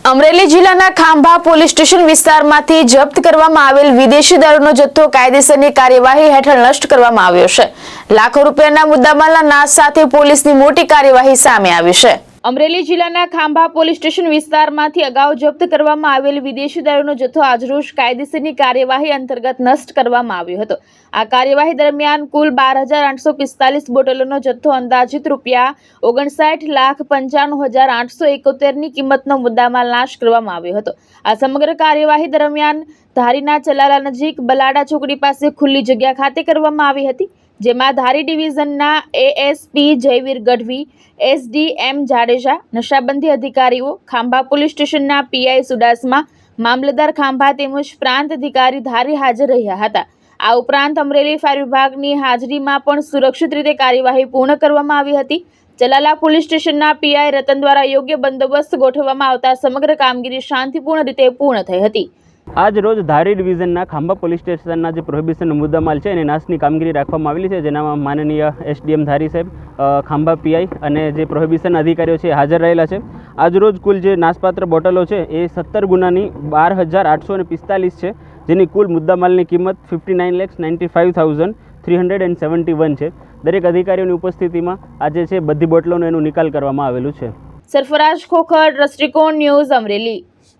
અમરેલી જિલ્લાના Khambha police station વિસ્તારમાંથી જપ્ત કરવામાં આવેલ વિદેશી દારૂનો જથ્થો કાયદેસરની કાર્યવાહી હેઠળ નષ્ટ કરવામાં આવ્યો છે। લાખો રૂપિયાના મુદ્દામાલના નાશ સાથે પોલીસની મોટી કાર્યવાહી સામે આવી છે। અમરેલી જિલ્લાના ખાંભા પોલીસ સ્ટેશન વિસ્તારમાંથી અગાઉ જપ્ત કરવામાં આવેલ વિદેશી દારૂનો જથ્થો આજરોજ કાયદેસરની કાર્યવાહી અંતર્ગત નષ્ટ કરવામાં આવ્યો હતો। આ કાર્યવાહી દરમિયાન કુલ 12,845 બોટલોનો જથ્થો અંદાજિત ₹59,95,871 ની કિંમતનો મુદ્દામાલ નાશ કરવામાં આવ્યો હતો। આ સમગ્ર કાર્યવાહી દરમિયાન ધારીના ચલાલા નજીક બલાડા ચોકડી પાસે ખુલ્લી જગ્યા ખાતે કરવામાં આવી હતી, જેમાં ધારી ડિવિઝનના એએસપી જયવીર ગઢવી, એસડીએમ જાડેજા, નશાબંધી અધિકારીઓ, ખાંભા પોલીસ સ્ટેશનના પીઆઈ સુડાસમા, મામલતદાર ખાંભા તેમજ પ્રાંત અધિકારી ધારી હાજર રહ્યા હતા। આ ઉપરાંત અમરેલી ફાયર વિભાગની હાજરીમાં પણ સુરક્ષિત રીતે કાર્યવાહી પૂર્ણ કરવામાં આવી હતી। ચલાલા પોલીસ સ્ટેશનના પીઆઈ રતન દ્વારા યોગ્ય બંદોબસ્ત ગોઠવવામાં આવતા સમગ્ર કામગીરી શાંતિપૂર્ણ રીતે પૂર્ણ થઈ હતી। આજ રોજ ધારી ડિવિઝનના ખાંભા પોલીસ સ્ટેશનના જે પ્રોહિબિશનનો મુદ્દામાલ છે એની નાશની કામગીરી રાખવામાં આવેલી છે, જેનામાં માનનીય એસડીએમ ધારી સાહેબ, ખાંભા પીઆઈ અને જે પ્રોહિબિશન અધિકારીઓ છે હાજર રહેલા છે। આજ રોજ કુલ જે નાશપાત્ર બોટલો છે એ 17 ગુનાની 12,845 છે, જેની કુલ મુદ્દામાલની કિંમત 59,95,371 છે। દરેક અધિકારીઓની ઉપસ્થિતિમાં આજે છે બધી બોટલોનો એનું નિકાલ કરવામાં આવેલું છે। સરફરાજ ખોખર, દ્રષ્ટિકોણ ન્યૂઝ, અમરેલી।